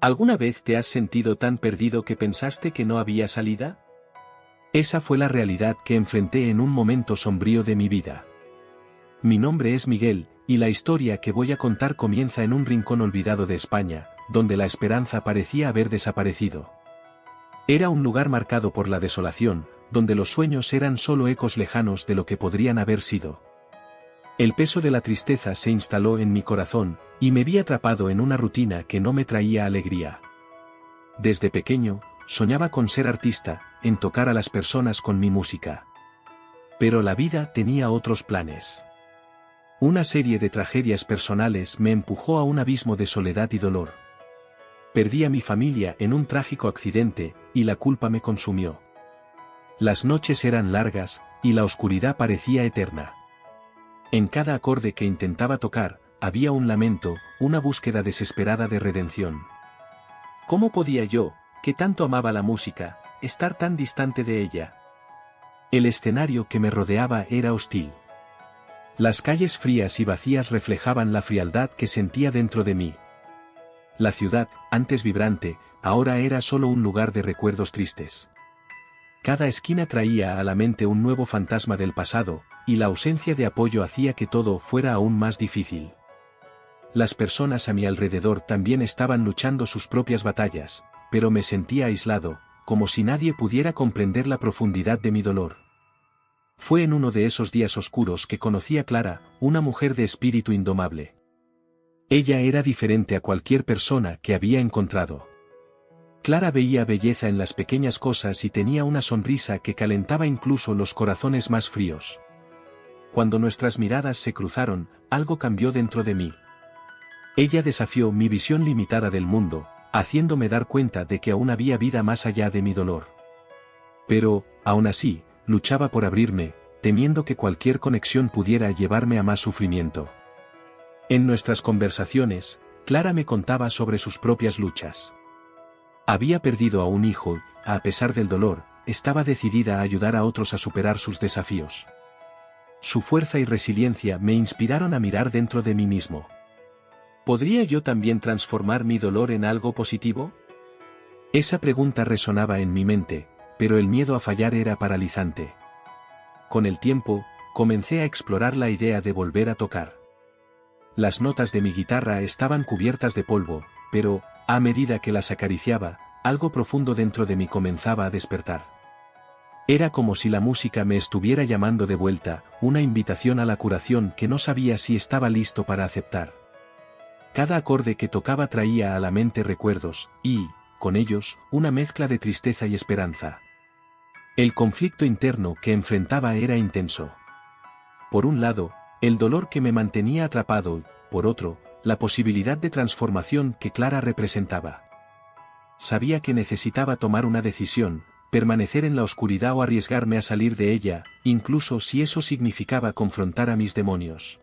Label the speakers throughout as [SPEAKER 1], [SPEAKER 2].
[SPEAKER 1] ¿Alguna vez te has sentido tan perdido que pensaste que no había salida? Esa fue la realidad que enfrenté en un momento sombrío de mi vida. Mi nombre es Miguel, y la historia que voy a contar comienza en un rincón olvidado de España, donde la esperanza parecía haber desaparecido. Era un lugar marcado por la desolación, donde los sueños eran solo ecos lejanos de lo que podrían haber sido. El peso de la tristeza se instaló en mi corazón, y me vi atrapado en una rutina que no me traía alegría. Desde pequeño, soñaba con ser artista, en tocar a las personas con mi música. Pero la vida tenía otros planes. Una serie de tragedias personales me empujó a un abismo de soledad y dolor. Perdí a mi familia en un trágico accidente, y la culpa me consumió. Las noches eran largas, y la oscuridad parecía eterna. En cada acorde que intentaba tocar, había un lamento, una búsqueda desesperada de redención. ¿Cómo podía yo, que tanto amaba la música, estar tan distante de ella? El escenario que me rodeaba era hostil. Las calles frías y vacías reflejaban la frialdad que sentía dentro de mí. La ciudad, antes vibrante, ahora era solo un lugar de recuerdos tristes. Cada esquina traía a la mente un nuevo fantasma del pasado, y la ausencia de apoyo hacía que todo fuera aún más difícil. Las personas a mi alrededor también estaban luchando sus propias batallas, pero me sentía aislado, como si nadie pudiera comprender la profundidad de mi dolor. Fue en uno de esos días oscuros que conocí a Clara, una mujer de espíritu indomable. Ella era diferente a cualquier persona que había encontrado. Clara veía belleza en las pequeñas cosas y tenía una sonrisa que calentaba incluso los corazones más fríos. Cuando nuestras miradas se cruzaron, algo cambió dentro de mí. Ella desafió mi visión limitada del mundo, haciéndome dar cuenta de que aún había vida más allá de mi dolor. Pero, aún así, luchaba por abrirme, temiendo que cualquier conexión pudiera llevarme a más sufrimiento. En nuestras conversaciones, Clara me contaba sobre sus propias luchas. Había perdido a un hijo, y, a pesar del dolor, estaba decidida a ayudar a otros a superar sus desafíos. Su fuerza y resiliencia me inspiraron a mirar dentro de mí mismo. ¿Podría yo también transformar mi dolor en algo positivo? Esa pregunta resonaba en mi mente, pero el miedo a fallar era paralizante. Con el tiempo, comencé a explorar la idea de volver a tocar. Las notas de mi guitarra estaban cubiertas de polvo, pero, a medida que las acariciaba, algo profundo dentro de mí comenzaba a despertar. Era como si la música me estuviera llamando de vuelta, una invitación a la curación que no sabía si estaba listo para aceptar. Cada acorde que tocaba traía a la mente recuerdos, y, con ellos, una mezcla de tristeza y esperanza. El conflicto interno que enfrentaba era intenso. Por un lado, el dolor que me mantenía atrapado y, por otro, la posibilidad de transformación que Clara representaba. Sabía que necesitaba tomar una decisión, permanecer en la oscuridad o arriesgarme a salir de ella, incluso si eso significaba confrontar a mis demonios.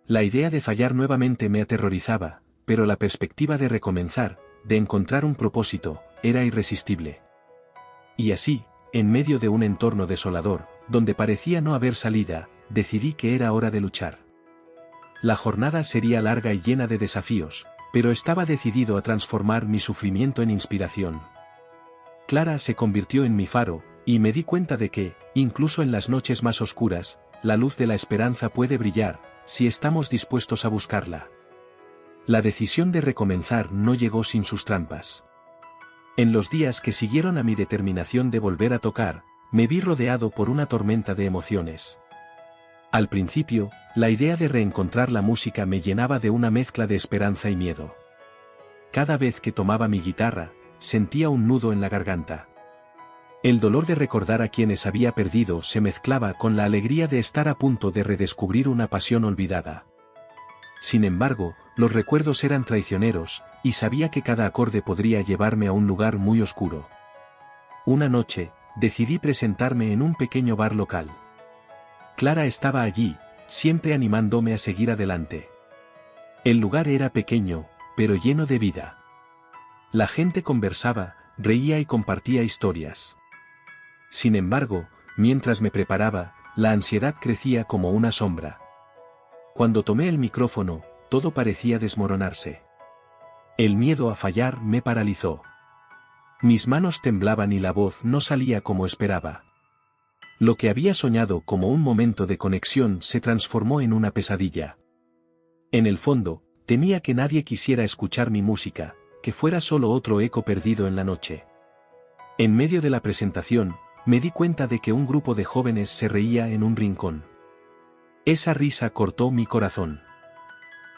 [SPEAKER 1] La idea de fallar nuevamente me aterrorizaba, pero la perspectiva de recomenzar, de encontrar un propósito, era irresistible. Y así, en medio de un entorno desolador, donde parecía no haber salida, decidí que era hora de luchar. La jornada sería larga y llena de desafíos, pero estaba decidido a transformar mi sufrimiento en inspiración. Clara se convirtió en mi faro, y me di cuenta de que, incluso en las noches más oscuras, la luz de la esperanza puede brillar, si estamos dispuestos a buscarla. La decisión de recomenzar no llegó sin sus trampas. En los días que siguieron a mi determinación de volver a tocar, me vi rodeado por una tormenta de emociones. Al principio, la idea de reencontrar la música me llenaba de una mezcla de esperanza y miedo. Cada vez que tomaba mi guitarra, sentía un nudo en la garganta. El dolor de recordar a quienes había perdido se mezclaba con la alegría de estar a punto de redescubrir una pasión olvidada. Sin embargo, los recuerdos eran traicioneros, y sabía que cada acorde podría llevarme a un lugar muy oscuro. Una noche, decidí presentarme en un pequeño bar local. Clara estaba allí, siempre animándome a seguir adelante. El lugar era pequeño, pero lleno de vida. La gente conversaba, reía y compartía historias. Sin embargo, mientras me preparaba, la ansiedad crecía como una sombra. Cuando tomé el micrófono, todo parecía desmoronarse. El miedo a fallar me paralizó. Mis manos temblaban y la voz no salía como esperaba. Lo que había soñado como un momento de conexión se transformó en una pesadilla. En el fondo, temía que nadie quisiera escuchar mi música, que fuera solo otro eco perdido en la noche. En medio de la presentación, me di cuenta de que un grupo de jóvenes se reía en un rincón. Esa risa cortó mi corazón.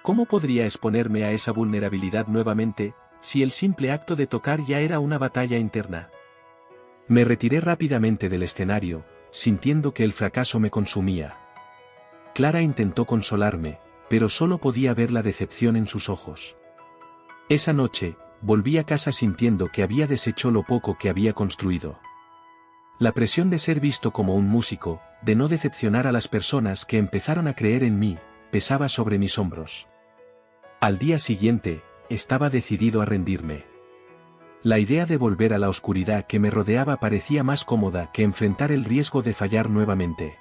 [SPEAKER 1] ¿Cómo podría exponerme a esa vulnerabilidad nuevamente, si el simple acto de tocar ya era una batalla interna? Me retiré rápidamente del escenario, sintiendo que el fracaso me consumía. Clara intentó consolarme, pero solo podía ver la decepción en sus ojos. Esa noche, volví a casa sintiendo que había deshecho lo poco que había construido. La presión de ser visto como un músico, de no decepcionar a las personas que empezaron a creer en mí, pesaba sobre mis hombros. Al día siguiente, estaba decidido a rendirme. La idea de volver a la oscuridad que me rodeaba parecía más cómoda que enfrentar el riesgo de fallar nuevamente.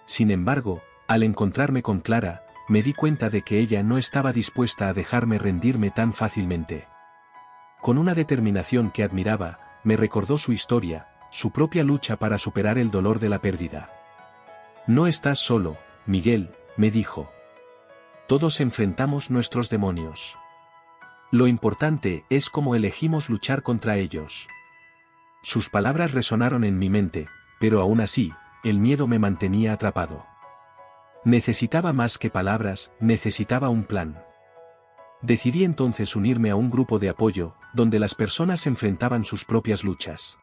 [SPEAKER 1] Sin embargo, al encontrarme con Clara, me di cuenta de que ella no estaba dispuesta a dejarme rendirme tan fácilmente. Con una determinación que admiraba, me recordó su historia, su propia lucha para superar el dolor de la pérdida. No estás solo, Miguel, me dijo. Todos enfrentamos nuestros demonios. Lo importante es cómo elegimos luchar contra ellos. Sus palabras resonaron en mi mente, pero aún así, el miedo me mantenía atrapado. Necesitaba más que palabras, necesitaba un plan. Decidí entonces unirme a un grupo de apoyo, donde las personas enfrentaban sus propias luchas.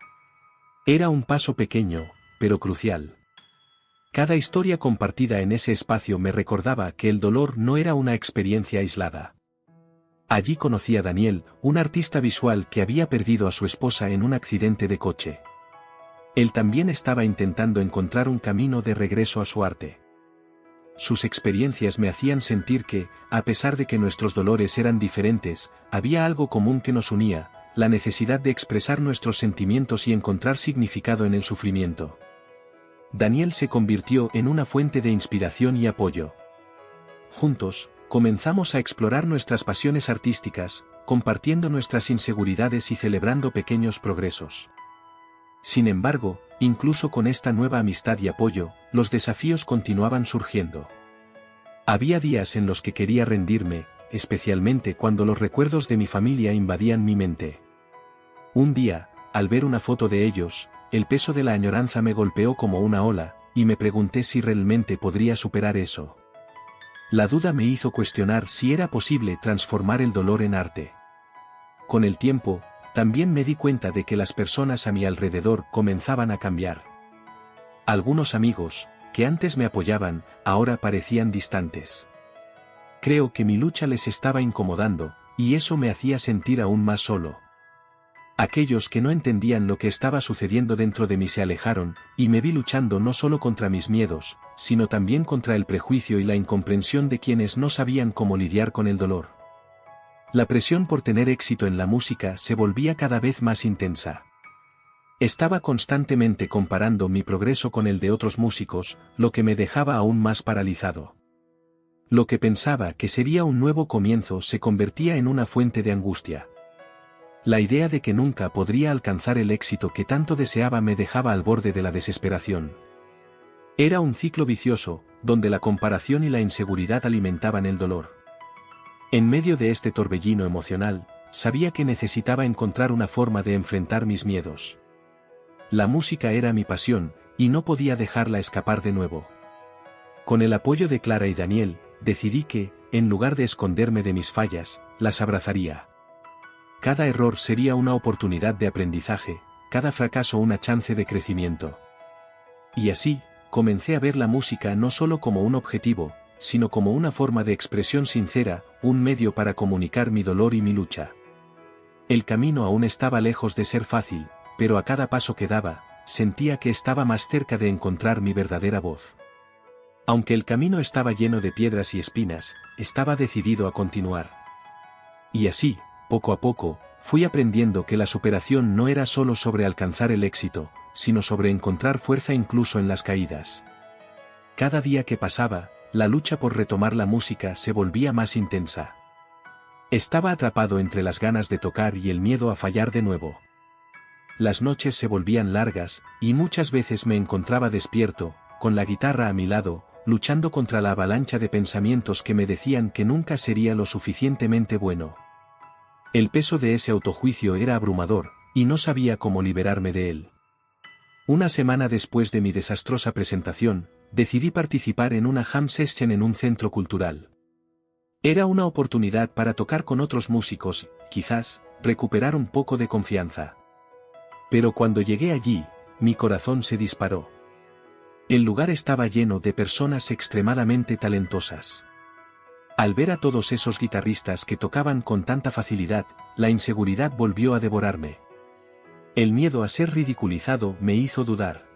[SPEAKER 1] Era un paso pequeño, pero crucial. Cada historia compartida en ese espacio me recordaba que el dolor no era una experiencia aislada. Allí conocí a Daniel, un artista visual que había perdido a su esposa en un accidente de coche. Él también estaba intentando encontrar un camino de regreso a su arte. Sus experiencias me hacían sentir que, a pesar de que nuestros dolores eran diferentes, había algo común que nos unía, la necesidad de expresar nuestros sentimientos y encontrar significado en el sufrimiento. Daniel se convirtió en una fuente de inspiración y apoyo. Juntos, comenzamos a explorar nuestras pasiones artísticas, compartiendo nuestras inseguridades y celebrando pequeños progresos. Sin embargo, incluso con esta nueva amistad y apoyo, los desafíos continuaban surgiendo. Había días en los que quería rendirme, especialmente cuando los recuerdos de mi familia invadían mi mente. Un día, al ver una foto de ellos, el peso de la añoranza me golpeó como una ola, y me pregunté si realmente podría superar eso. La duda me hizo cuestionar si era posible transformar el dolor en arte. Con el tiempo, también me di cuenta de que las personas a mi alrededor comenzaban a cambiar. Algunos amigos, que antes me apoyaban, ahora parecían distantes. Creo que mi lucha les estaba incomodando, y eso me hacía sentir aún más solo. Aquellos que no entendían lo que estaba sucediendo dentro de mí se alejaron, y me vi luchando no solo contra mis miedos, sino también contra el prejuicio y la incomprensión de quienes no sabían cómo lidiar con el dolor. La presión por tener éxito en la música se volvía cada vez más intensa. Estaba constantemente comparando mi progreso con el de otros músicos, lo que me dejaba aún más paralizado. Lo que pensaba que sería un nuevo comienzo se convertía en una fuente de angustia. La idea de que nunca podría alcanzar el éxito que tanto deseaba me dejaba al borde de la desesperación. Era un ciclo vicioso, donde la comparación y la inseguridad alimentaban el dolor. En medio de este torbellino emocional, sabía que necesitaba encontrar una forma de enfrentar mis miedos. La música era mi pasión, y no podía dejarla escapar de nuevo. Con el apoyo de Clara y Daniel, decidí que, en lugar de esconderme de mis fallas, las abrazaría. Cada error sería una oportunidad de aprendizaje, cada fracaso una chance de crecimiento. Y así, comencé a ver la música no solo como un objetivo, sino como una forma de expresión sincera, un medio para comunicar mi dolor y mi lucha. El camino aún estaba lejos de ser fácil, pero a cada paso que daba, sentía que estaba más cerca de encontrar mi verdadera voz. Aunque el camino estaba lleno de piedras y espinas, estaba decidido a continuar. Y así, poco a poco, fui aprendiendo que la superación no era solo sobre alcanzar el éxito, sino sobre encontrar fuerza incluso en las caídas. Cada día que pasaba, la lucha por retomar la música se volvía más intensa. Estaba atrapado entre las ganas de tocar y el miedo a fallar de nuevo. Las noches se volvían largas, y muchas veces me encontraba despierto, con la guitarra a mi lado, luchando contra la avalancha de pensamientos que me decían que nunca sería lo suficientemente bueno. El peso de ese autojuicio era abrumador, y no sabía cómo liberarme de él. Una semana después de mi desastrosa presentación, decidí participar en una jam session en un centro cultural. Era una oportunidad para tocar con otros músicos, quizás, recuperar un poco de confianza. Pero cuando llegué allí, mi corazón se disparó. El lugar estaba lleno de personas extremadamente talentosas. Al ver a todos esos guitarristas que tocaban con tanta facilidad, la inseguridad volvió a devorarme. El miedo a ser ridiculizado me hizo dudar.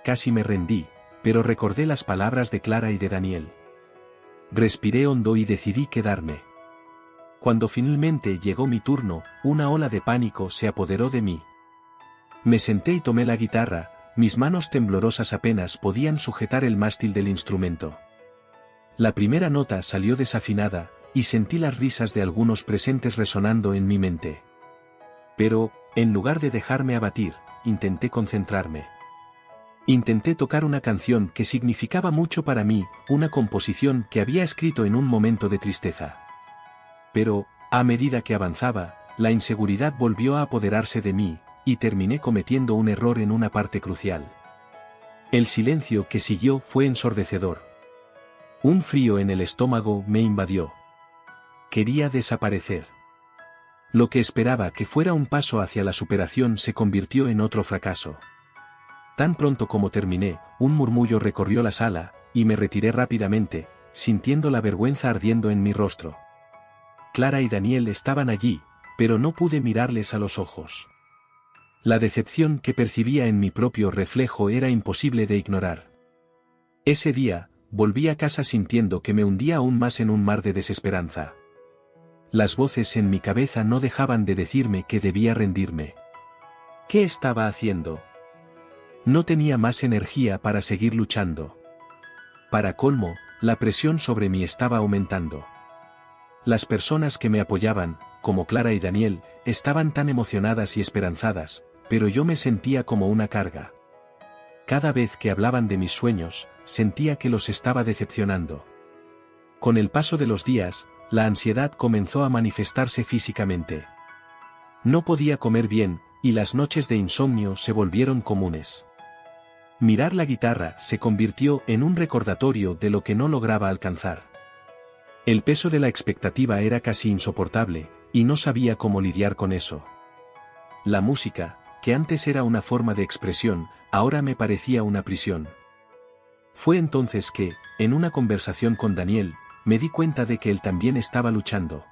[SPEAKER 1] Casi me rendí, pero recordé las palabras de Clara y de Daniel. Respiré hondo y decidí quedarme. Cuando finalmente llegó mi turno, una ola de pánico se apoderó de mí. Me senté y tomé la guitarra, mis manos temblorosas apenas podían sujetar el mástil del instrumento. La primera nota salió desafinada, y sentí las risas de algunos presentes resonando en mi mente. Pero, en lugar de dejarme abatir, intenté concentrarme. Intenté tocar una canción que significaba mucho para mí, una composición que había escrito en un momento de tristeza. Pero, a medida que avanzaba, la inseguridad volvió a apoderarse de mí, y terminé cometiendo un error en una parte crucial. El silencio que siguió fue ensordecedor. Un frío en el estómago me invadió. Quería desaparecer. Lo que esperaba que fuera un paso hacia la superación se convirtió en otro fracaso. Tan pronto como terminé, un murmullo recorrió la sala, y me retiré rápidamente, sintiendo la vergüenza ardiendo en mi rostro. Clara y Daniel estaban allí, pero no pude mirarles a los ojos. La decepción que percibía en mi propio reflejo era imposible de ignorar. Ese día, volví a casa sintiendo que me hundía aún más en un mar de desesperanza. Las voces en mi cabeza no dejaban de decirme que debía rendirme. ¿Qué estaba haciendo? No tenía más energía para seguir luchando. Para colmo, la presión sobre mí estaba aumentando. Las personas que me apoyaban, como Clara y Daniel, estaban tan emocionadas y esperanzadas, pero yo me sentía como una carga. Cada vez que hablaban de mis sueños, sentía que los estaba decepcionando. Con el paso de los días, la ansiedad comenzó a manifestarse físicamente. No podía comer bien, y las noches de insomnio se volvieron comunes. Mirar la guitarra se convirtió en un recordatorio de lo que no lograba alcanzar. El peso de la expectativa era casi insoportable, y no sabía cómo lidiar con eso. La música, que antes era una forma de expresión, ahora me parecía una prisión. Fue entonces que, en una conversación con Daniel, me di cuenta de que él también estaba luchando.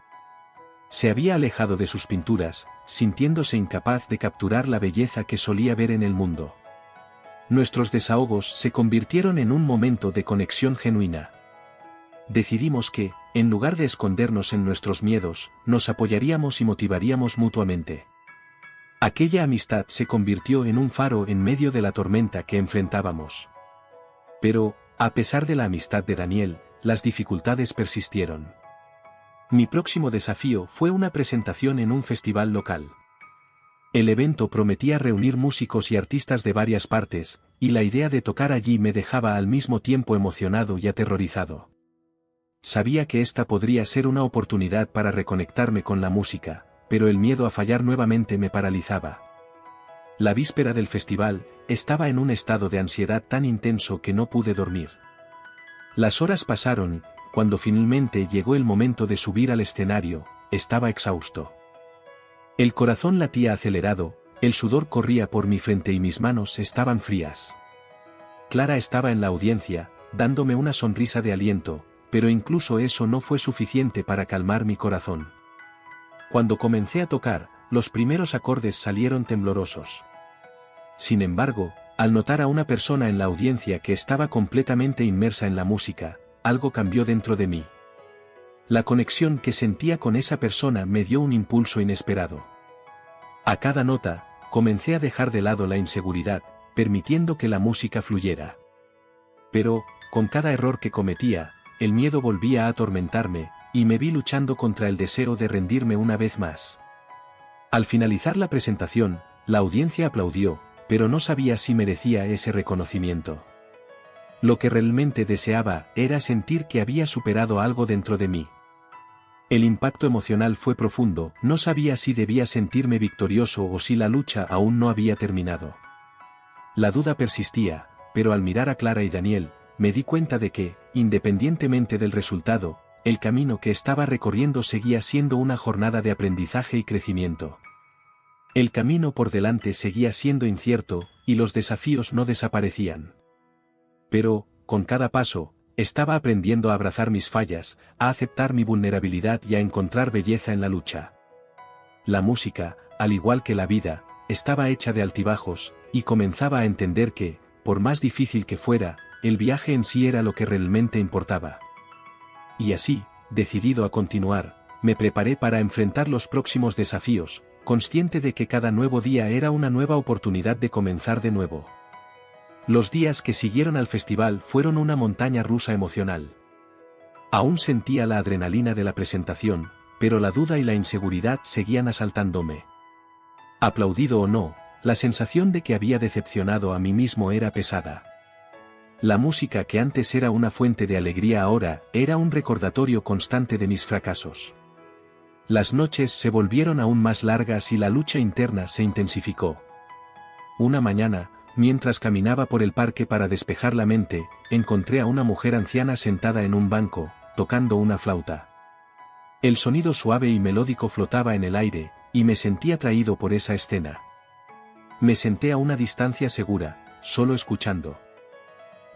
[SPEAKER 1] Se había alejado de sus pinturas, sintiéndose incapaz de capturar la belleza que solía ver en el mundo. Nuestros desahogos se convirtieron en un momento de conexión genuina. Decidimos que, en lugar de escondernos en nuestros miedos, nos apoyaríamos y motivaríamos mutuamente. Aquella amistad se convirtió en un faro en medio de la tormenta que enfrentábamos. Pero, a pesar de la amistad de Daniel, las dificultades persistieron. Mi próximo desafío fue una presentación en un festival local. El evento prometía reunir músicos y artistas de varias partes, y la idea de tocar allí me dejaba al mismo tiempo emocionado y aterrorizado. Sabía que esta podría ser una oportunidad para reconectarme con la música, pero el miedo a fallar nuevamente me paralizaba. La víspera del festival, estaba en un estado de ansiedad tan intenso que no pude dormir. Las horas pasaron y, cuando finalmente llegó el momento de subir al escenario, estaba exhausto. El corazón latía acelerado, el sudor corría por mi frente y mis manos estaban frías. Clara estaba en la audiencia, dándome una sonrisa de aliento, pero incluso eso no fue suficiente para calmar mi corazón. Cuando comencé a tocar, los primeros acordes salieron temblorosos. Sin embargo, al notar a una persona en la audiencia que estaba completamente inmersa en la música, algo cambió dentro de mí. La conexión que sentía con esa persona me dio un impulso inesperado. A cada nota, comencé a dejar de lado la inseguridad, permitiendo que la música fluyera. Pero, con cada error que cometía, el miedo volvía a atormentarme, y me vi luchando contra el deseo de rendirme una vez más. Al finalizar la presentación, la audiencia aplaudió, pero no sabía si merecía ese reconocimiento. Lo que realmente deseaba era sentir que había superado algo dentro de mí. El impacto emocional fue profundo, no sabía si debía sentirme victorioso o si la lucha aún no había terminado. La duda persistía, pero al mirar a Clara y Daniel, me di cuenta de que, independientemente del resultado, el camino que estaba recorriendo seguía siendo una jornada de aprendizaje y crecimiento. El camino por delante seguía siendo incierto, y los desafíos no desaparecían. Pero, con cada paso, estaba aprendiendo a abrazar mis fallas, a aceptar mi vulnerabilidad y a encontrar belleza en la lucha. La música, al igual que la vida, estaba hecha de altibajos, y comenzaba a entender que, por más difícil que fuera, el viaje en sí era lo que realmente importaba. Y así, decidido a continuar, me preparé para enfrentar los próximos desafíos, consciente de que cada nuevo día era una nueva oportunidad de comenzar de nuevo. Los días que siguieron al festival fueron una montaña rusa emocional. Aún sentía la adrenalina de la presentación, pero la duda y la inseguridad seguían asaltándome. Aplaudido o no, la sensación de que había decepcionado a mí mismo era pesada. La música que antes era una fuente de alegría ahora era un recordatorio constante de mis fracasos. Las noches se volvieron aún más largas y la lucha interna se intensificó. Una mañana, mientras caminaba por el parque para despejar la mente, encontré a una mujer anciana sentada en un banco, tocando una flauta. El sonido suave y melódico flotaba en el aire, y me sentí atraído por esa escena. Me senté a una distancia segura, solo escuchando.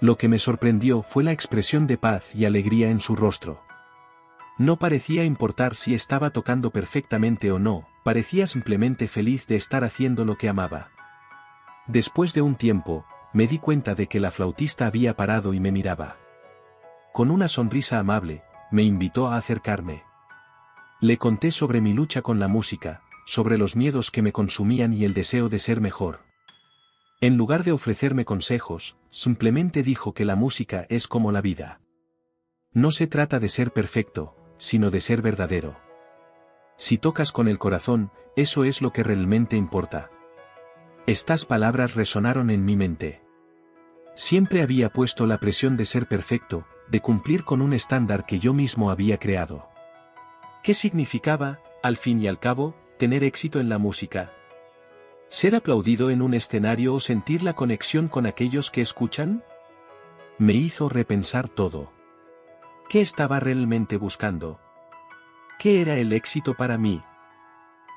[SPEAKER 1] Lo que me sorprendió fue la expresión de paz y alegría en su rostro. No parecía importar si estaba tocando perfectamente o no, parecía simplemente feliz de estar haciendo lo que amaba. Después de un tiempo, me di cuenta de que la flautista había parado y me miraba. Con una sonrisa amable, me invitó a acercarme. Le conté sobre mi lucha con la música, sobre los miedos que me consumían y el deseo de ser mejor. En lugar de ofrecerme consejos, simplemente dijo que la música es como la vida. No se trata de ser perfecto, sino de ser verdadero. Si tocas con el corazón, eso es lo que realmente importa. Estas palabras resonaron en mi mente. Siempre había puesto la presión de ser perfecto, de cumplir con un estándar que yo mismo había creado. ¿Qué significaba, al fin y al cabo, tener éxito en la música? ¿Ser aplaudido en un escenario o sentir la conexión con aquellos que escuchan? Me hizo repensar todo. ¿Qué estaba realmente buscando? ¿Qué era el éxito para mí?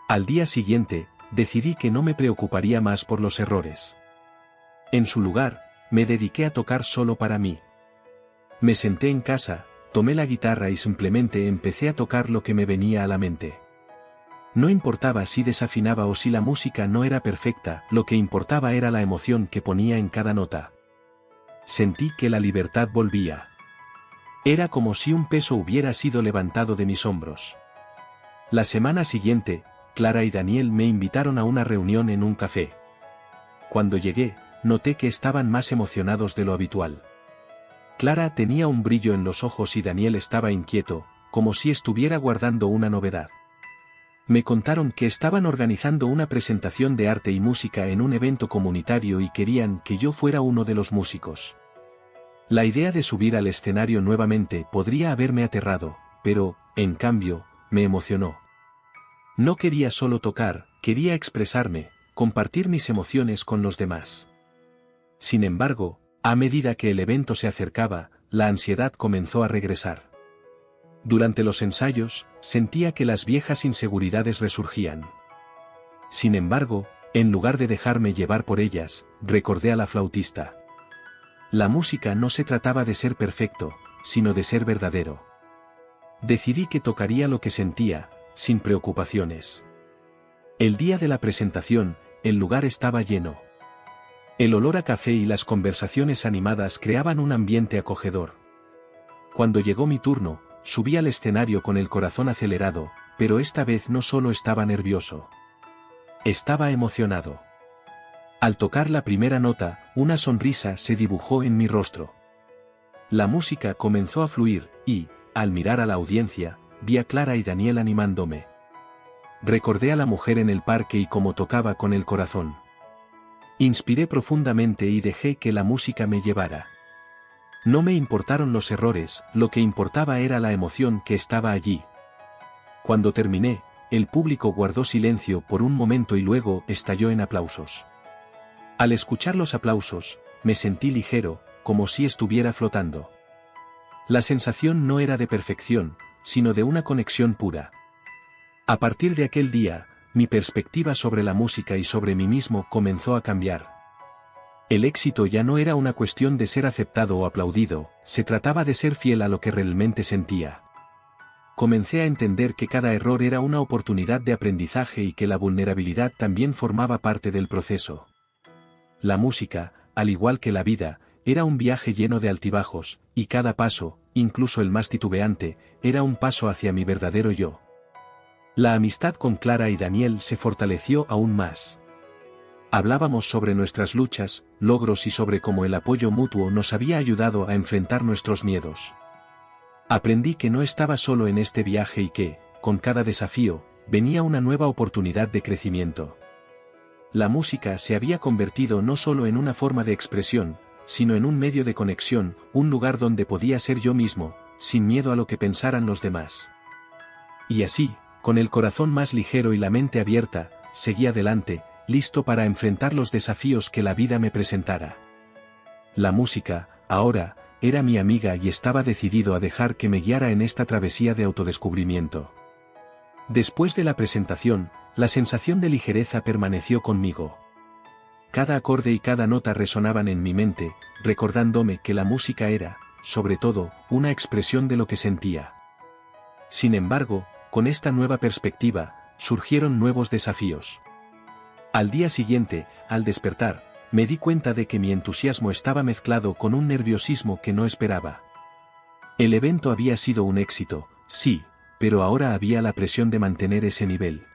[SPEAKER 1] Al día siguiente, decidí que no me preocuparía más por los errores. En su lugar, me dediqué a tocar solo para mí. Me senté en casa, tomé la guitarra y simplemente empecé a tocar lo que me venía a la mente. No importaba si desafinaba o si la música no era perfecta, lo que importaba era la emoción que ponía en cada nota. Sentí que la libertad volvía. Era como si un peso hubiera sido levantado de mis hombros. La semana siguiente, Clara y Daniel me invitaron a una reunión en un café. Cuando llegué, noté que estaban más emocionados de lo habitual. Clara tenía un brillo en los ojos y Daniel estaba inquieto, como si estuviera guardando una novedad. Me contaron que estaban organizando una presentación de arte y música en un evento comunitario y querían que yo fuera uno de los músicos. La idea de subir al escenario nuevamente podría haberme aterrado, pero, en cambio, me emocionó. No quería solo tocar, quería expresarme, compartir mis emociones con los demás. Sin embargo, a medida que el evento se acercaba, la ansiedad comenzó a regresar. Durante los ensayos, sentía que las viejas inseguridades resurgían. Sin embargo, en lugar de dejarme llevar por ellas, recordé a la flautista. La música no se trataba de ser perfecto, sino de ser verdadero. Decidí que tocaría lo que sentía, sin preocupaciones. El día de la presentación, el lugar estaba lleno. El olor a café y las conversaciones animadas creaban un ambiente acogedor. Cuando llegó mi turno, subí al escenario con el corazón acelerado, pero esta vez no solo estaba nervioso. Estaba emocionado. Al tocar la primera nota, una sonrisa se dibujó en mi rostro. La música comenzó a fluir, y, al mirar a la audiencia, vi a Clara y Daniel animándome. Recordé a la mujer en el parque y cómo tocaba con el corazón. Inspiré profundamente y dejé que la música me llevara. No me importaron los errores, lo que importaba era la emoción que estaba allí. Cuando terminé, el público guardó silencio por un momento y luego estalló en aplausos. Al escuchar los aplausos, me sentí ligero, como si estuviera flotando. La sensación no era de perfección, sino de una conexión pura. A partir de aquel día, mi perspectiva sobre la música y sobre mí mismo comenzó a cambiar. El éxito ya no era una cuestión de ser aceptado o aplaudido, se trataba de ser fiel a lo que realmente sentía. Comencé a entender que cada error era una oportunidad de aprendizaje y que la vulnerabilidad también formaba parte del proceso. La música, al igual que la vida, era un viaje lleno de altibajos, y cada paso, incluso el más titubeante, era un paso hacia mi verdadero yo. La amistad con Clara y Daniel se fortaleció aún más. Hablábamos sobre nuestras luchas, logros y sobre cómo el apoyo mutuo nos había ayudado a enfrentar nuestros miedos. Aprendí que no estaba solo en este viaje y que, con cada desafío, venía una nueva oportunidad de crecimiento. La música se había convertido no solo en una forma de expresión, sino en un medio de conexión, un lugar donde podía ser yo mismo, sin miedo a lo que pensaran los demás. Y así, con el corazón más ligero y la mente abierta, seguí adelante, listo para enfrentar los desafíos que la vida me presentara. La música, ahora, era mi amiga y estaba decidido a dejar que me guiara en esta travesía de autodescubrimiento. Después de la presentación, la sensación de ligereza permaneció conmigo. Cada acorde y cada nota resonaban en mi mente, recordándome que la música era, sobre todo, una expresión de lo que sentía. Sin embargo, con esta nueva perspectiva, surgieron nuevos desafíos. Al día siguiente, al despertar, me di cuenta de que mi entusiasmo estaba mezclado con un nerviosismo que no esperaba. El evento había sido un éxito, sí, pero ahora había la presión de mantener ese nivel.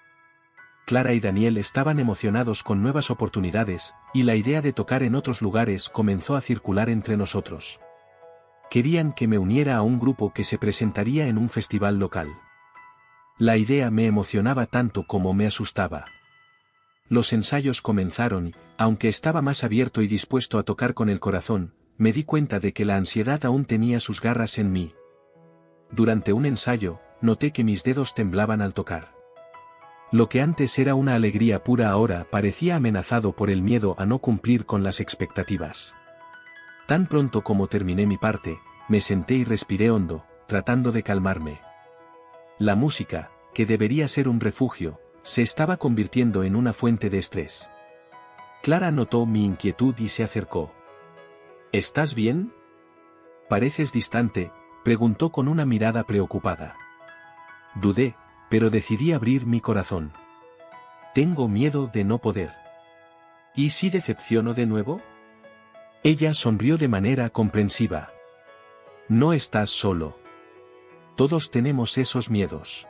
[SPEAKER 1] Clara y Daniel estaban emocionados con nuevas oportunidades, y la idea de tocar en otros lugares comenzó a circular entre nosotros. Querían que me uniera a un grupo que se presentaría en un festival local. La idea me emocionaba tanto como me asustaba. Los ensayos comenzaron y, aunque estaba más abierto y dispuesto a tocar con el corazón, me di cuenta de que la ansiedad aún tenía sus garras en mí. Durante un ensayo, noté que mis dedos temblaban al tocar. Lo que antes era una alegría pura ahora parecía amenazado por el miedo a no cumplir con las expectativas. Tan pronto como terminé mi parte, me senté y respiré hondo, tratando de calmarme. La música, que debería ser un refugio, se estaba convirtiendo en una fuente de estrés. Clara notó mi inquietud y se acercó. ¿Estás bien? Pareces distante, preguntó con una mirada preocupada. Dudé, pero decidí abrir mi corazón. Tengo miedo de no poder. ¿Y si decepciono de nuevo? Ella sonrió de manera comprensiva. No estás solo. Todos tenemos esos miedos.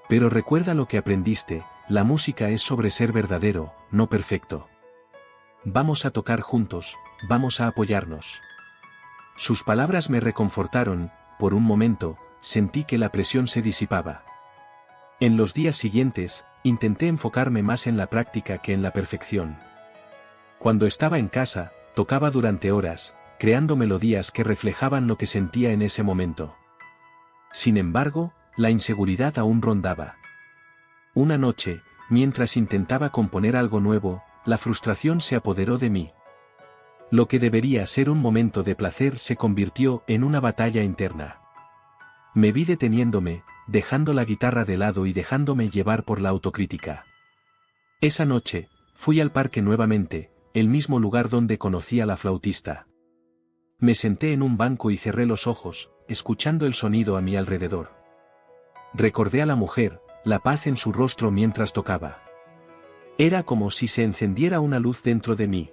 [SPEAKER 1] Pero recuerda lo que aprendiste, la música es sobre ser verdadero, no perfecto. Vamos a tocar juntos, vamos a apoyarnos. Sus palabras me reconfortaron, por un momento, sentí que la presión se disipaba. En los días siguientes, intenté enfocarme más en la práctica que en la perfección. Cuando estaba en casa, tocaba durante horas, creando melodías que reflejaban lo que sentía en ese momento. Sin embargo, la inseguridad aún rondaba. Una noche, mientras intentaba componer algo nuevo, la frustración se apoderó de mí. Lo que debería ser un momento de placer se convirtió en una batalla interna. Me vi deteniéndome, dejando la guitarra de lado y dejándome llevar por la autocrítica. Esa noche, fui al parque nuevamente, el mismo lugar donde conocí a la flautista. Me senté en un banco y cerré los ojos, escuchando el sonido a mi alrededor. Recordé a la mujer, la paz en su rostro mientras tocaba. Era como si se encendiera una luz dentro de mí.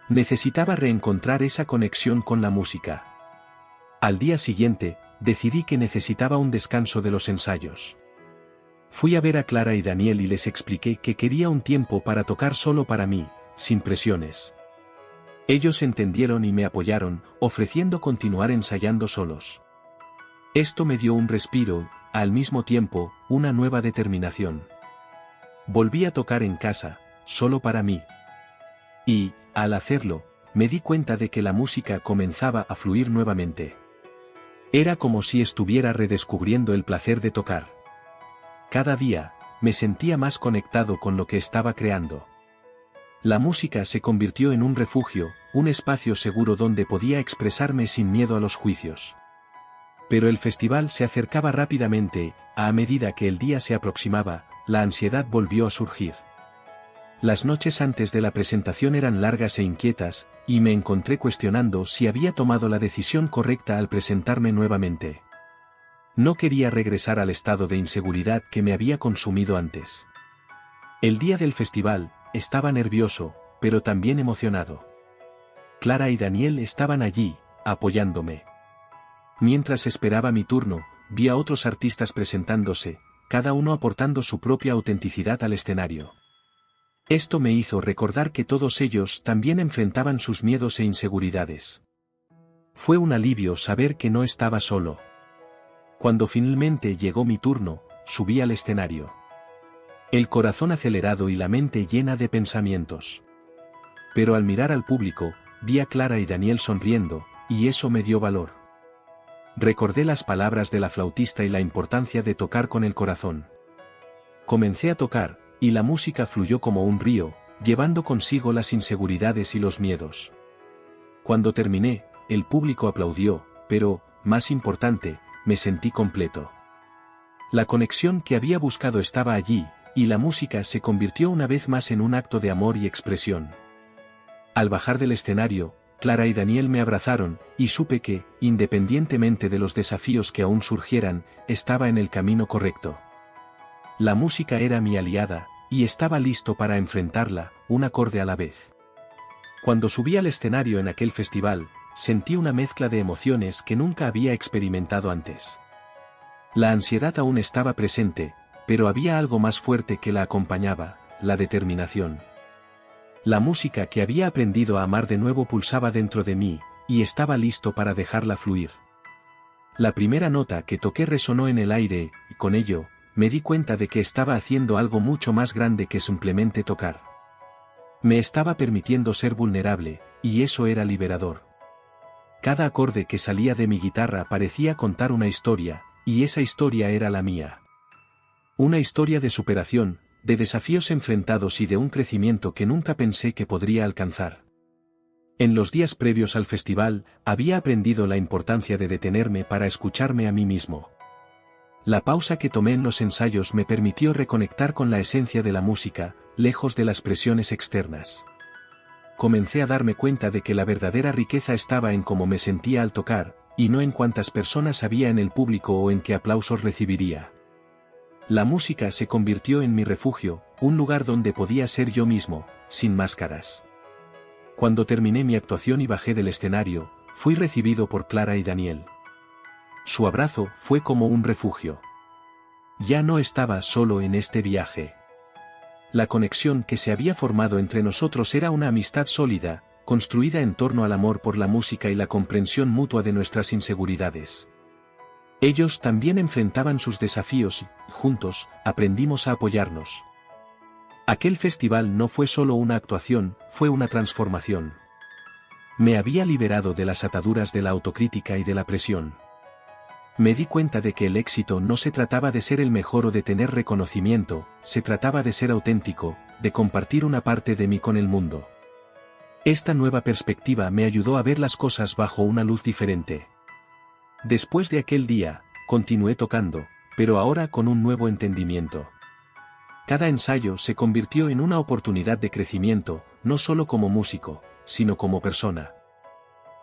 [SPEAKER 1] Necesitaba reencontrar esa conexión con la música. Al día siguiente, decidí que necesitaba un descanso de los ensayos. Fui a ver a Clara y Daniel y les expliqué que quería un tiempo para tocar solo para mí, sin presiones. Ellos entendieron y me apoyaron, ofreciendo continuar ensayando solos. Esto me dio un respiro, al mismo tiempo, una nueva determinación. Volví a tocar en casa, solo para mí. Y, al hacerlo, me di cuenta de que la música comenzaba a fluir nuevamente. Era como si estuviera redescubriendo el placer de tocar. Cada día, me sentía más conectado con lo que estaba creando. La música se convirtió en un refugio, un espacio seguro donde podía expresarme sin miedo a los juicios. Pero el festival se acercaba rápidamente, a medida que el día se aproximaba, la ansiedad volvió a surgir. Las noches antes de la presentación eran largas e inquietas, y me encontré cuestionando si había tomado la decisión correcta al presentarme nuevamente. No quería regresar al estado de inseguridad que me había consumido antes. El día del festival, estaba nervioso, pero también emocionado. Clara y Daniel estaban allí, apoyándome. Mientras esperaba mi turno, vi a otros artistas presentándose, cada uno aportando su propia autenticidad al escenario. Esto me hizo recordar que todos ellos también enfrentaban sus miedos e inseguridades. Fue un alivio saber que no estaba solo. Cuando finalmente llegó mi turno, subí al escenario. El corazón acelerado y la mente llena de pensamientos. Pero al mirar al público, vi a Clara y Daniel sonriendo, y eso me dio valor. Recordé las palabras de la flautista y la importancia de tocar con el corazón. Comencé a tocar, y la música fluyó como un río, llevando consigo las inseguridades y los miedos. Cuando terminé, el público aplaudió, pero, más importante, me sentí completo. La conexión que había buscado estaba allí, y la música se convirtió una vez más en un acto de amor y expresión. Al bajar del escenario, Clara y Daniel me abrazaron, y supe que, independientemente de los desafíos que aún surgieran, estaba en el camino correcto. La música era mi aliada, y estaba listo para enfrentarla, un acorde a la vez. Cuando subí al escenario en aquel festival, sentí una mezcla de emociones que nunca había experimentado antes. La ansiedad aún estaba presente, pero había algo más fuerte que la acompañaba, la determinación. La música que había aprendido a amar de nuevo pulsaba dentro de mí, y estaba listo para dejarla fluir. La primera nota que toqué resonó en el aire, y con ello, me di cuenta de que estaba haciendo algo mucho más grande que simplemente tocar. Me estaba permitiendo ser vulnerable, y eso era liberador. Cada acorde que salía de mi guitarra parecía contar una historia, y esa historia era la mía. Una historia de superación, de desafíos enfrentados y de un crecimiento que nunca pensé que podría alcanzar. En los días previos al festival, había aprendido la importancia de detenerme para escucharme a mí mismo. La pausa que tomé en los ensayos me permitió reconectar con la esencia de la música, lejos de las presiones externas. Comencé a darme cuenta de que la verdadera riqueza estaba en cómo me sentía al tocar, y no en cuántas personas había en el público o en qué aplausos recibiría. La música se convirtió en mi refugio, un lugar donde podía ser yo mismo, sin máscaras. Cuando terminé mi actuación y bajé del escenario, fui recibido por Clara y Daniel. Su abrazo fue como un refugio. Ya no estaba solo en este viaje. La conexión que se había formado entre nosotros era una amistad sólida, construida en torno al amor por la música y la comprensión mutua de nuestras inseguridades. Ellos también enfrentaban sus desafíos y, juntos, aprendimos a apoyarnos. Aquel festival no fue solo una actuación, fue una transformación. Me había liberado de las ataduras de la autocrítica y de la presión. Me di cuenta de que el éxito no se trataba de ser el mejor o de tener reconocimiento, se trataba de ser auténtico, de compartir una parte de mí con el mundo. Esta nueva perspectiva me ayudó a ver las cosas bajo una luz diferente. Después de aquel día, continué tocando, pero ahora con un nuevo entendimiento. Cada ensayo se convirtió en una oportunidad de crecimiento, no solo como músico, sino como persona.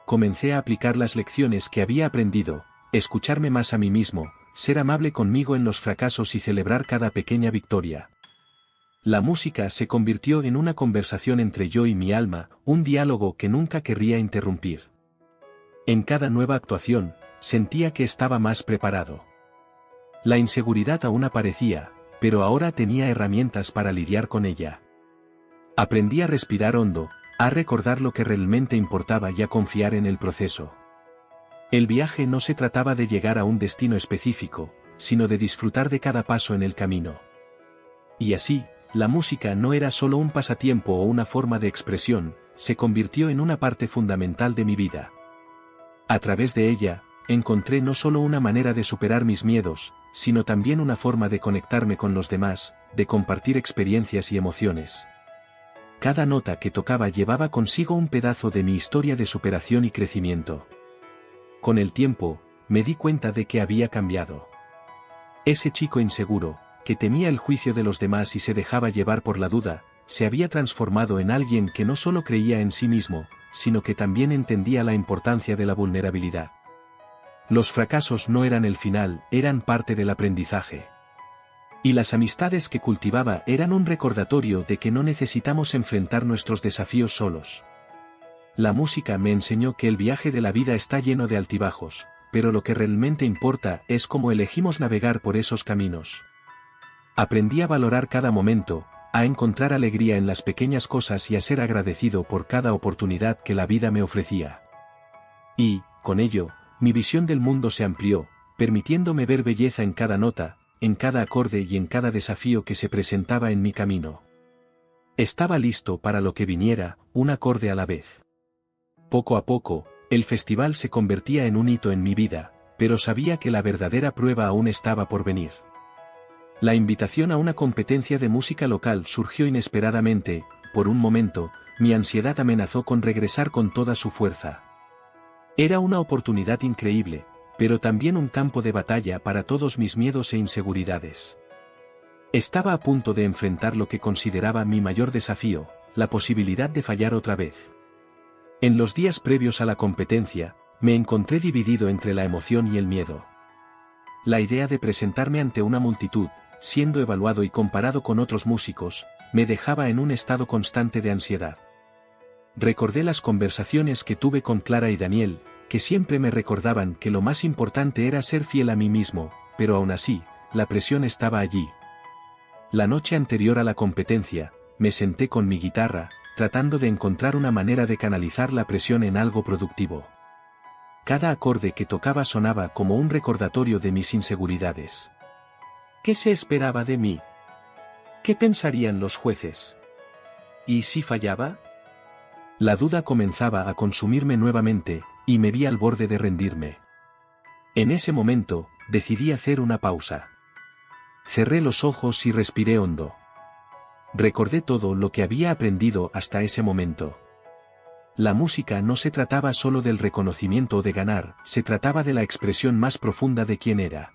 [SPEAKER 1] Comencé a aplicar las lecciones que había aprendido, escucharme más a mí mismo, ser amable conmigo en los fracasos y celebrar cada pequeña victoria. La música se convirtió en una conversación entre yo y mi alma, un diálogo que nunca querría interrumpir. En cada nueva actuación, sentía que estaba más preparado. La inseguridad aún aparecía, pero ahora tenía herramientas para lidiar con ella. Aprendí a respirar hondo, a recordar lo que realmente importaba y a confiar en el proceso. El viaje no se trataba de llegar a un destino específico, sino de disfrutar de cada paso en el camino. Y así, la música no era solo un pasatiempo o una forma de expresión, se convirtió en una parte fundamental de mi vida. A través de ella, encontré no solo una manera de superar mis miedos, sino también una forma de conectarme con los demás, de compartir experiencias y emociones. Cada nota que tocaba llevaba consigo un pedazo de mi historia de superación y crecimiento. Con el tiempo, me di cuenta de que había cambiado. Ese chico inseguro, que temía el juicio de los demás y se dejaba llevar por la duda, se había transformado en alguien que no solo creía en sí mismo, sino que también entendía la importancia de la vulnerabilidad. Los fracasos no eran el final, eran parte del aprendizaje. Y las amistades que cultivaba eran un recordatorio de que no necesitamos enfrentar nuestros desafíos solos. La música me enseñó que el viaje de la vida está lleno de altibajos, pero lo que realmente importa es cómo elegimos navegar por esos caminos. Aprendí a valorar cada momento, a encontrar alegría en las pequeñas cosas y a ser agradecido por cada oportunidad que la vida me ofrecía. Y, con ello, mi visión del mundo se amplió, permitiéndome ver belleza en cada nota, en cada acorde y en cada desafío que se presentaba en mi camino. Estaba listo para lo que viniera, un acorde a la vez. Poco a poco, el festival se convertía en un hito en mi vida, pero sabía que la verdadera prueba aún estaba por venir. La invitación a una competencia de música local surgió inesperadamente. Por un momento, mi ansiedad amenazó con regresar con toda su fuerza. Era una oportunidad increíble, pero también un campo de batalla para todos mis miedos e inseguridades. Estaba a punto de enfrentar lo que consideraba mi mayor desafío, la posibilidad de fallar otra vez. En los días previos a la competencia, me encontré dividido entre la emoción y el miedo. La idea de presentarme ante una multitud, siendo evaluado y comparado con otros músicos, me dejaba en un estado constante de ansiedad. Recordé las conversaciones que tuve con Clara y Daniel, que siempre me recordaban que lo más importante era ser fiel a mí mismo, pero aún así, la presión estaba allí. La noche anterior a la competencia, me senté con mi guitarra, tratando de encontrar una manera de canalizar la presión en algo productivo. Cada acorde que tocaba sonaba como un recordatorio de mis inseguridades. ¿Qué se esperaba de mí? ¿Qué pensarían los jueces? ¿Y si fallaba? La duda comenzaba a consumirme nuevamente, y me vi al borde de rendirme. En ese momento, decidí hacer una pausa. Cerré los ojos y respiré hondo. Recordé todo lo que había aprendido hasta ese momento. La música no se trataba solo del reconocimiento o de ganar, se trataba de la expresión más profunda de quién era.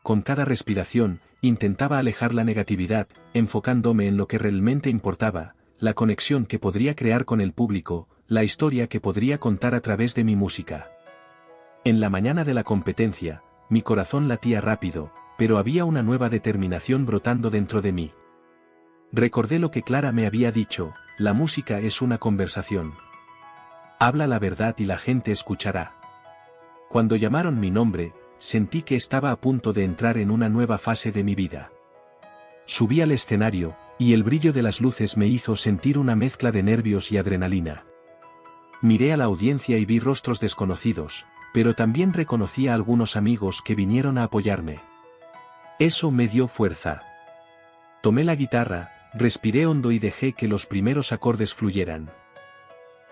[SPEAKER 1] Con cada respiración, intentaba alejar la negatividad, enfocándome en lo que realmente importaba, la conexión que podría crear con el público, la historia que podría contar a través de mi música. En la mañana de la competencia, mi corazón latía rápido, pero había una nueva determinación brotando dentro de mí. Recordé lo que Clara me había dicho: la música es una conversación. Habla la verdad y la gente escuchará. Cuando llamaron mi nombre, sentí que estaba a punto de entrar en una nueva fase de mi vida. Subí al escenario, y el brillo de las luces me hizo sentir una mezcla de nervios y adrenalina. Miré a la audiencia y vi rostros desconocidos, pero también reconocí a algunos amigos que vinieron a apoyarme. Eso me dio fuerza. Tomé la guitarra, respiré hondo y dejé que los primeros acordes fluyeran.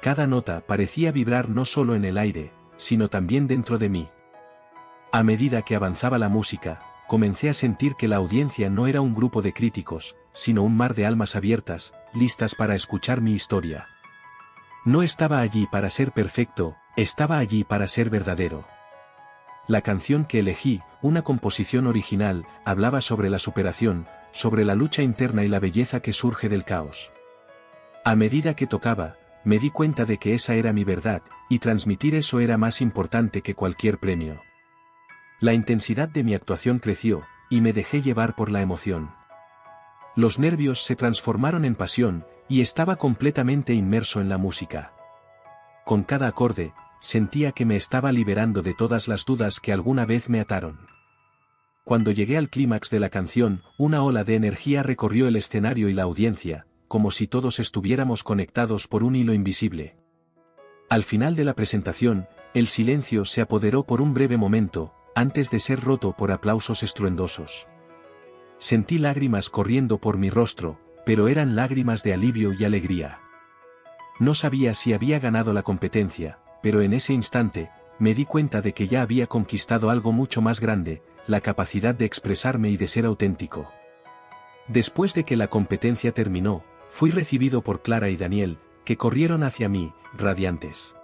[SPEAKER 1] Cada nota parecía vibrar no solo en el aire, sino también dentro de mí. A medida que avanzaba la música, comencé a sentir que la audiencia no era un grupo de críticos, sino un mar de almas abiertas, listas para escuchar mi historia. No estaba allí para ser perfecto, estaba allí para ser verdadero. La canción que elegí, una composición original, hablaba sobre la superación, sobre la lucha interna y la belleza que surge del caos. A medida que tocaba, me di cuenta de que esa era mi verdad, y transmitir eso era más importante que cualquier premio. La intensidad de mi actuación creció, y me dejé llevar por la emoción. Los nervios se transformaron en pasión, y estaba completamente inmerso en la música. Con cada acorde, sentía que me estaba liberando de todas las dudas que alguna vez me ataron. Cuando llegué al clímax de la canción, una ola de energía recorrió el escenario y la audiencia, como si todos estuviéramos conectados por un hilo invisible. Al final de la presentación, el silencio se apoderó por un breve momento, antes de ser roto por aplausos estruendosos. Sentí lágrimas corriendo por mi rostro, pero eran lágrimas de alivio y alegría. No sabía si había ganado la competencia, pero en ese instante, me di cuenta de que ya había conquistado algo mucho más grande, la capacidad de expresarme y de ser auténtico. Después de que la competencia terminó, fui recibido por Clara y Daniel, que corrieron hacia mí, radiantes.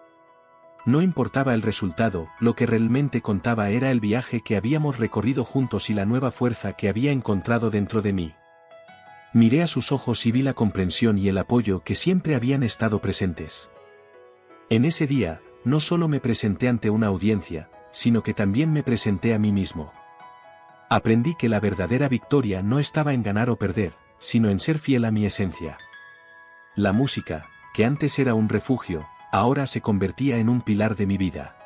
[SPEAKER 1] No importaba el resultado, lo que realmente contaba era el viaje que habíamos recorrido juntos y la nueva fuerza que había encontrado dentro de mí. Miré a sus ojos y vi la comprensión y el apoyo que siempre habían estado presentes. En ese día, no solo me presenté ante una audiencia, sino que también me presenté a mí mismo. Aprendí que la verdadera victoria no estaba en ganar o perder, sino en ser fiel a mi esencia. La música, que antes era un refugio, ahora se convertía en un pilar de mi vida.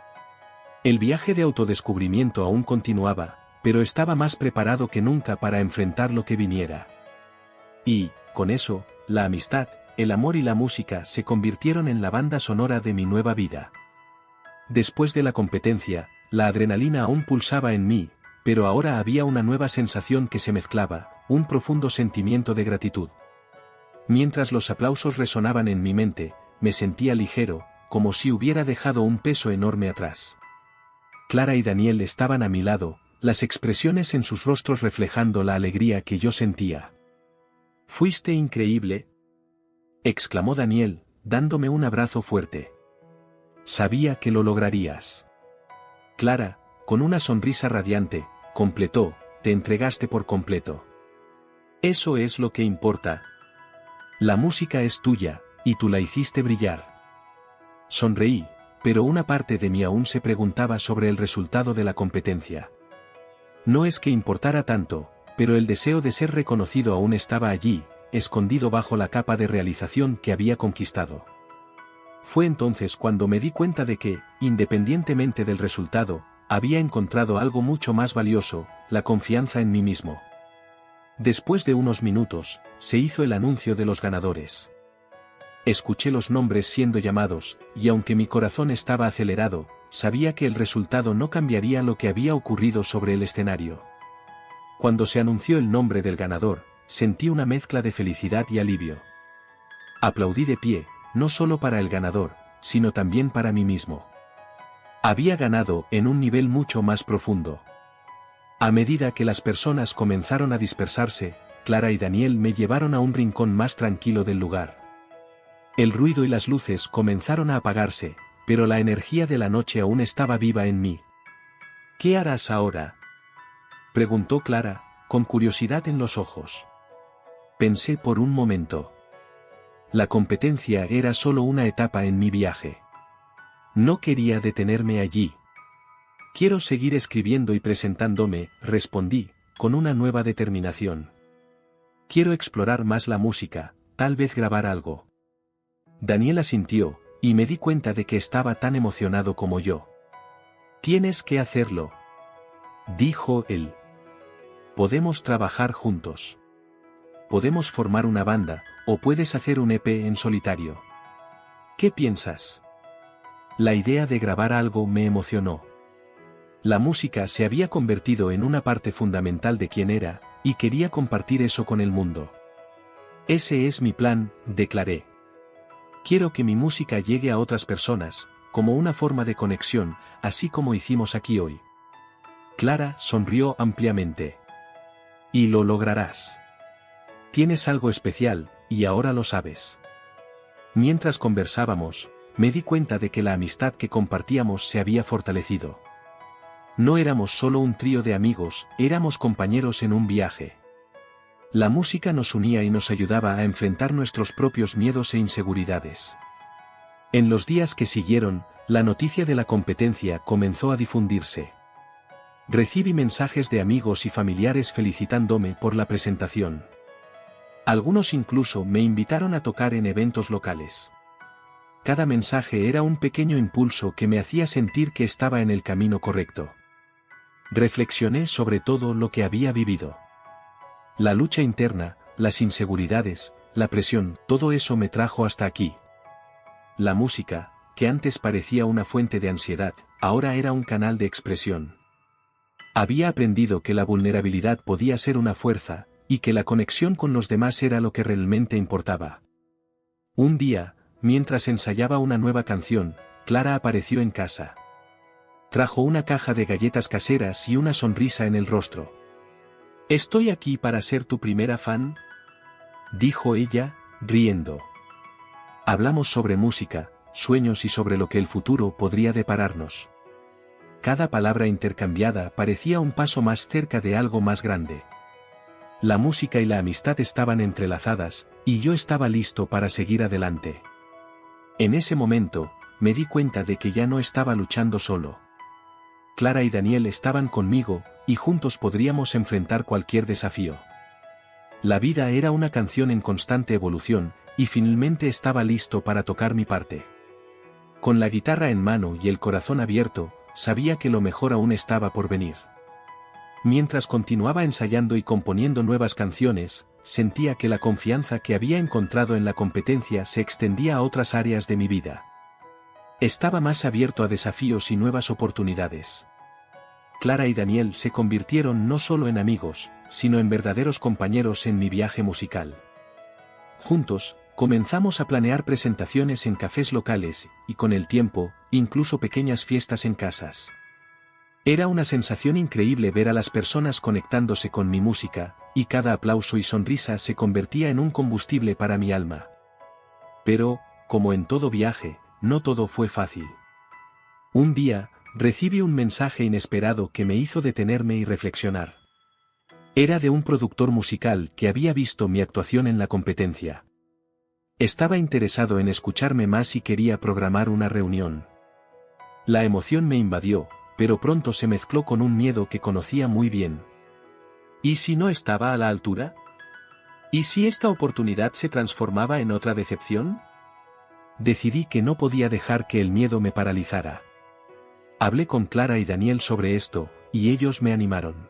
[SPEAKER 1] El viaje de autodescubrimiento aún continuaba, pero estaba más preparado que nunca para enfrentar lo que viniera. Y, con eso, la amistad, el amor y la música se convirtieron en la banda sonora de mi nueva vida. Después de la competencia, la adrenalina aún pulsaba en mí, pero ahora había una nueva sensación que se mezclaba, un profundo sentimiento de gratitud. Mientras los aplausos resonaban en mi mente, me sentía ligero, como si hubiera dejado un peso enorme atrás. Clara y Daniel estaban a mi lado, las expresiones en sus rostros reflejando la alegría que yo sentía. «¿Fuiste increíble?», exclamó Daniel, dándome un abrazo fuerte. «Sabía que lo lograrías». Clara, con una sonrisa radiante, completó: «Te entregaste por completo. Eso es lo que importa. La música es tuya, y tú la hiciste brillar». Sonreí, pero una parte de mí aún se preguntaba sobre el resultado de la competencia. No es que importara tanto, pero el deseo de ser reconocido aún estaba allí, escondido bajo la capa de realización que había conquistado. Fue entonces cuando me di cuenta de que, independientemente del resultado, había encontrado algo mucho más valioso, la confianza en mí mismo. Después de unos minutos, se hizo el anuncio de los ganadores. Escuché los nombres siendo llamados, y aunque mi corazón estaba acelerado, sabía que el resultado no cambiaría lo que había ocurrido sobre el escenario. Cuando se anunció el nombre del ganador, sentí una mezcla de felicidad y alivio. Aplaudí de pie, no solo para el ganador, sino también para mí mismo. Había ganado en un nivel mucho más profundo. A medida que las personas comenzaron a dispersarse, Clara y Daniel me llevaron a un rincón más tranquilo del lugar. El ruido y las luces comenzaron a apagarse, pero la energía de la noche aún estaba viva en mí. «¿Qué harás ahora?», preguntó Clara, con curiosidad en los ojos. Pensé por un momento. La competencia era solo una etapa en mi viaje. No quería detenerme allí. «Quiero seguir escribiendo y presentándome», respondí, con una nueva determinación. «Quiero explorar más la música, tal vez grabar algo». Daniel asintió, y me di cuenta de que estaba tan emocionado como yo. «Tienes que hacerlo», dijo él. «Podemos trabajar juntos. Podemos formar una banda, o puedes hacer un EP en solitario. ¿Qué piensas?». La idea de grabar algo me emocionó. La música se había convertido en una parte fundamental de quién era, y quería compartir eso con el mundo. «Ese es mi plan», declaré. «Quiero que mi música llegue a otras personas, como una forma de conexión, así como hicimos aquí hoy». Clara sonrió ampliamente. «Y lo lograrás. Tienes algo especial, y ahora lo sabes». Mientras conversábamos, me di cuenta de que la amistad que compartíamos se había fortalecido. No éramos solo un trío de amigos, éramos compañeros en un viaje. La música nos unía y nos ayudaba a enfrentar nuestros propios miedos e inseguridades. En los días que siguieron, la noticia de la competencia comenzó a difundirse. Recibí mensajes de amigos y familiares felicitándome por la presentación. Algunos incluso me invitaron a tocar en eventos locales. Cada mensaje era un pequeño impulso que me hacía sentir que estaba en el camino correcto. Reflexioné sobre todo lo que había vivido. La lucha interna, las inseguridades, la presión, todo eso me trajo hasta aquí. La música, que antes parecía una fuente de ansiedad, ahora era un canal de expresión. Había aprendido que la vulnerabilidad podía ser una fuerza, y que la conexión con los demás era lo que realmente importaba. Un día, mientras ensayaba una nueva canción, Clara apareció en casa. Trajo una caja de galletas caseras y una sonrisa en el rostro. «¿Estoy aquí para ser tu primera fan?», dijo ella, riendo. Hablamos sobre música, sueños y sobre lo que el futuro podría depararnos. Cada palabra intercambiada parecía un paso más cerca de algo más grande. La música y la amistad estaban entrelazadas, y yo estaba listo para seguir adelante. En ese momento, me di cuenta de que ya no estaba luchando solo. Clara y Daniel estaban conmigo, y juntos podríamos enfrentar cualquier desafío. La vida era una canción en constante evolución, y finalmente estaba listo para tocar mi parte. Con la guitarra en mano y el corazón abierto, sabía que lo mejor aún estaba por venir. Mientras continuaba ensayando y componiendo nuevas canciones, sentía que la confianza que había encontrado en la competencia se extendía a otras áreas de mi vida. Estaba más abierto a desafíos y nuevas oportunidades. Clara y Daniel se convirtieron no solo en amigos, sino en verdaderos compañeros en mi viaje musical. Juntos, comenzamos a planear presentaciones en cafés locales, y con el tiempo, incluso pequeñas fiestas en casas. Era una sensación increíble ver a las personas conectándose con mi música, y cada aplauso y sonrisa se convertía en un combustible para mi alma. Pero, como en todo viaje, no todo fue fácil. Un día, recibí un mensaje inesperado que me hizo detenerme y reflexionar. Era de un productor musical que había visto mi actuación en la competencia. Estaba interesado en escucharme más y quería programar una reunión. La emoción me invadió, pero pronto se mezcló con un miedo que conocía muy bien. ¿Y si no estaba a la altura? ¿Y si esta oportunidad se transformaba en otra decepción? Decidí que no podía dejar que el miedo me paralizara. Hablé con Clara y Daniel sobre esto, y ellos me animaron.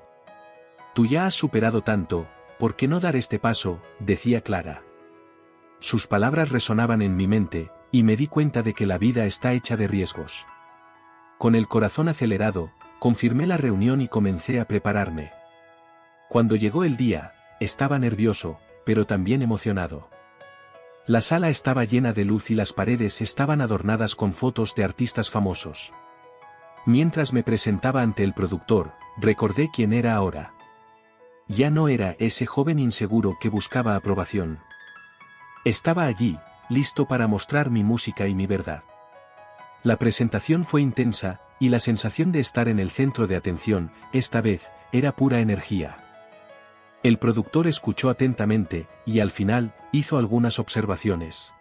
[SPEAKER 1] «Tú ya has superado tanto, ¿por qué no dar este paso?», decía Clara. Sus palabras resonaban en mi mente, y me di cuenta de que la vida está hecha de riesgos. Con el corazón acelerado, confirmé la reunión y comencé a prepararme. Cuando llegó el día, estaba nervioso, pero también emocionado. La sala estaba llena de luz y las paredes estaban adornadas con fotos de artistas famosos. Mientras me presentaba ante el productor, recordé quién era ahora. Ya no era ese joven inseguro que buscaba aprobación. Estaba allí, listo para mostrar mi música y mi verdad. La presentación fue intensa, y la sensación de estar en el centro de atención, esta vez, era pura energía. El productor escuchó atentamente, y al final, hizo algunas observaciones.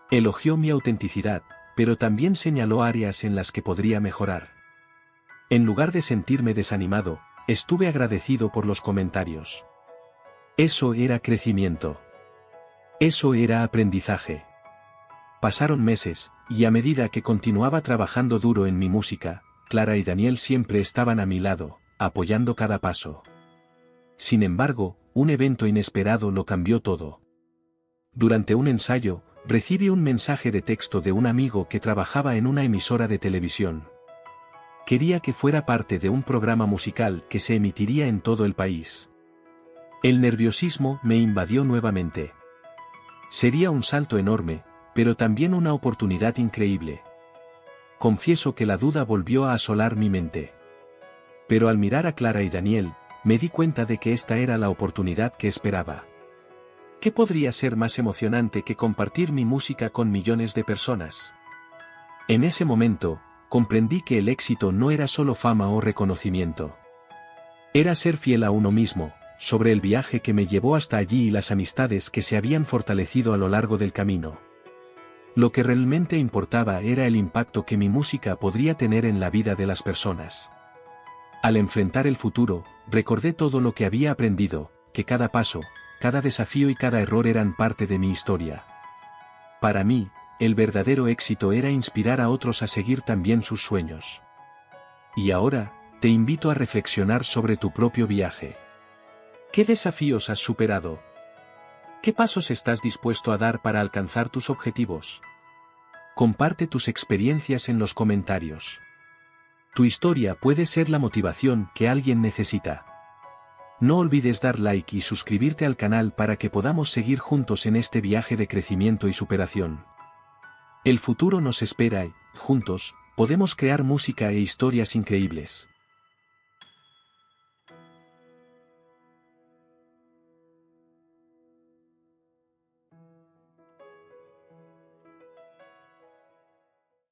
[SPEAKER 1] Elogió mi autenticidad, pero también señaló áreas en las que podría mejorar. En lugar de sentirme desanimado, estuve agradecido por los comentarios. Eso era crecimiento. Eso era aprendizaje. Pasaron meses, y a medida que continuaba trabajando duro en mi música, Clara y Daniel siempre estaban a mi lado, apoyando cada paso. Sin embargo, un evento inesperado lo cambió todo. Durante un ensayo, recibí un mensaje de texto de un amigo que trabajaba en una emisora de televisión. Quería que fuera parte de un programa musical que se emitiría en todo el país. El nerviosismo me invadió nuevamente. Sería un salto enorme, pero también una oportunidad increíble. Confieso que la duda volvió a asolar mi mente. Pero al mirar a Clara y Daniel, me di cuenta de que esta era la oportunidad que esperaba. ¿Qué podría ser más emocionante que compartir mi música con millones de personas? En ese momento, comprendí que el éxito no era solo fama o reconocimiento. Era ser fiel a uno mismo, sobre el viaje que me llevó hasta allí y las amistades que se habían fortalecido a lo largo del camino. Lo que realmente importaba era el impacto que mi música podría tener en la vida de las personas. Al enfrentar el futuro, recordé todo lo que había aprendido, que cada paso, cada desafío y cada error eran parte de mi historia. Para mí, el verdadero éxito era inspirar a otros a seguir también sus sueños. Y ahora, te invito a reflexionar sobre tu propio viaje. ¿Qué desafíos has superado? ¿Qué pasos estás dispuesto a dar para alcanzar tus objetivos? Comparte tus experiencias en los comentarios. Tu historia puede ser la motivación que alguien necesita. No olvides dar like y suscribirte al canal para que podamos seguir juntos en este viaje de crecimiento y superación. El futuro nos espera y, juntos, podemos crear música e historias increíbles.